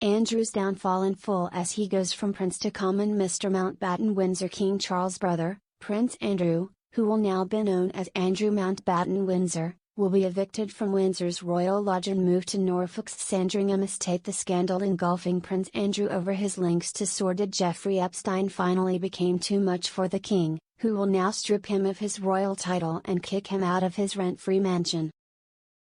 Andrew's downfall in full as he goes from prince to common. Mr Mountbatten Windsor. King Charles' brother, Prince Andrew, who will now be known as Andrew Mountbatten Windsor, will be evicted from Windsor's Royal Lodge and moved to Norfolk's Sandringham estate. The scandal engulfing Prince Andrew over his links to sordid Jeffrey Epstein finally became too much for the king, who will now strip him of his royal title and kick him out of his rent-free mansion.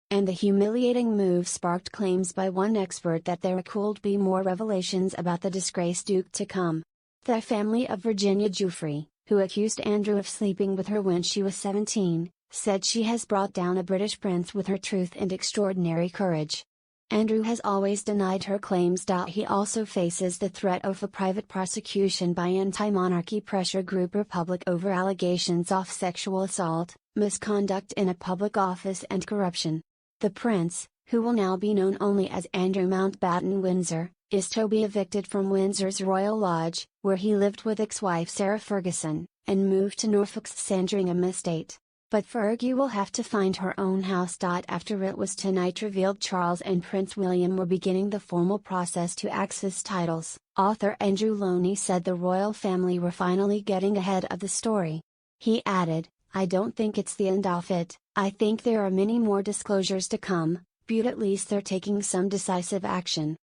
And the humiliating move sparked claims by one expert that there could be more revelations about the disgraced Duke to come. The family of Virginia Giuffre, who accused Andrew of sleeping with her when she was 17, said she has brought down a British prince with her truth and extraordinary courage. Andrew has always denied her claims. He also faces the threat of a private prosecution by anti-monarchy pressure group Republic over allegations of sexual assault, misconduct in a public office and corruption. The prince, who will now be known only as Andrew Mountbatten Windsor, is to be evicted from Windsor's Royal Lodge, where he lived with ex-wife Sarah Ferguson, and moved to Norfolk's Sandringham estate. But Fergie will have to find her own house. After it was tonight revealed Charles and Prince William were beginning the formal process to access titles, author Andrew Loney said the royal family were finally getting ahead of the story. He added, "I don't think it's the end of it, I think there are many more disclosures to come, but at least they're taking some decisive action.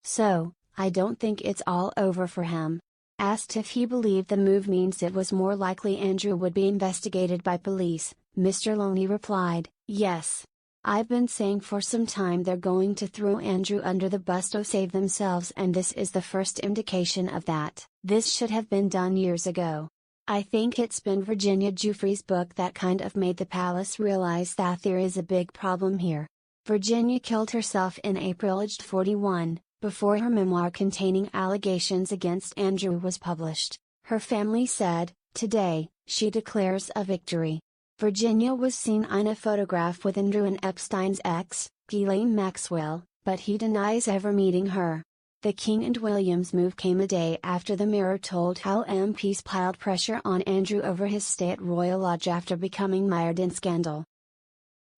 So, I don't think it's all over for him." Asked if he believed the move means it was more likely Andrew would be investigated by police, Mr. Loney replied, "Yes. I've been saying for some time they're going to throw Andrew under the bus to save themselves, and this is the first indication of that. This should have been done years ago. I think it's been Virginia Giuffre's book that kind of made the palace realize that there is a big problem here. Virginia killed herself in April aged 41. Before her memoir containing allegations against Andrew was published, her family said, "Today, she declares a victory." Virginia was seen in a photograph with Andrew and Epstein's ex, Ghislaine Maxwell, but he denies ever meeting her. The King and William's move came a day after the Mirror told how MPs piled pressure on Andrew over his stay at Royal Lodge after becoming mired in scandal.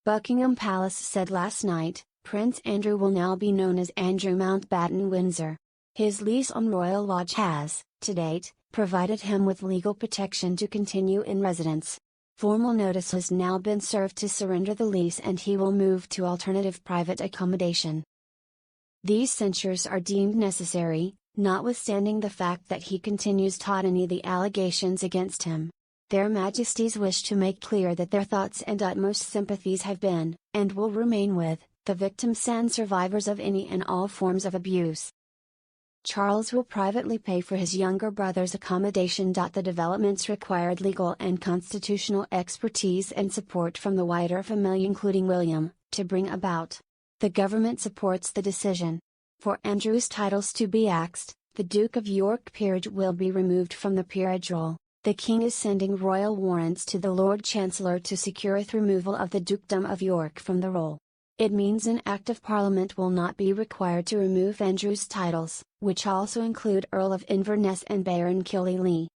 Buckingham Palace said last night, Prince Andrew will now be known as Andrew Mountbatten Windsor. His lease on Royal Lodge has, to date, provided him with legal protection to continue in residence. Formal notice has now been served to surrender the lease and he will move to alternative private accommodation. These censures are deemed necessary, notwithstanding the fact that he continues to deny the allegations against him. Their Majesties wish to make clear that their thoughts and utmost sympathies have been, and will remain with, the victims and survivors of any and all forms of abuse. Charles will privately pay for his younger brother's accommodation. The developments required legal and constitutional expertise and support from the wider family including William, to bring about. The government supports the decision. For Andrew's titles to be axed, the Duke of York peerage will be removed from the peerage roll. The King is sending royal warrants to the Lord Chancellor to secure the removal of the Dukedom of York from the roll. It means an Act of Parliament will not be required to remove Andrew's titles, which also include Earl of Inverness and Baron Killyleagh.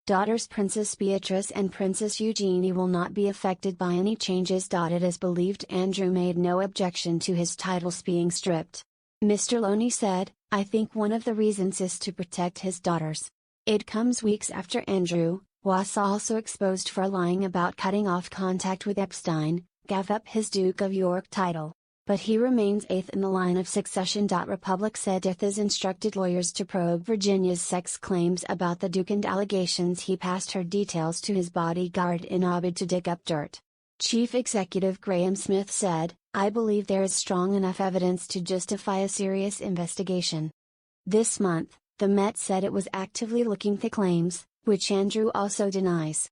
Daughters Princess Beatrice and Princess Eugenie will not be affected by any changes. It is believed Andrew made no objection to his titles being stripped. Mr. Loney said, "I think one of the reasons is to protect his daughters. It comes weeks after Andrew, was also exposed for lying about cutting off contact with Epstein, gave up his Duke of York title. But he remains eighth in the line of succession." Republic said it has instructed lawyers to probe Virginia's sex claims about the Duke and allegations he passed her details to his bodyguard in a bid to dig up dirt. Chief Executive Graham Smith said, "I believe there is strong enough evidence to justify a serious investigation." This month, the Met said it was actively looking into claims, which Andrew also denies.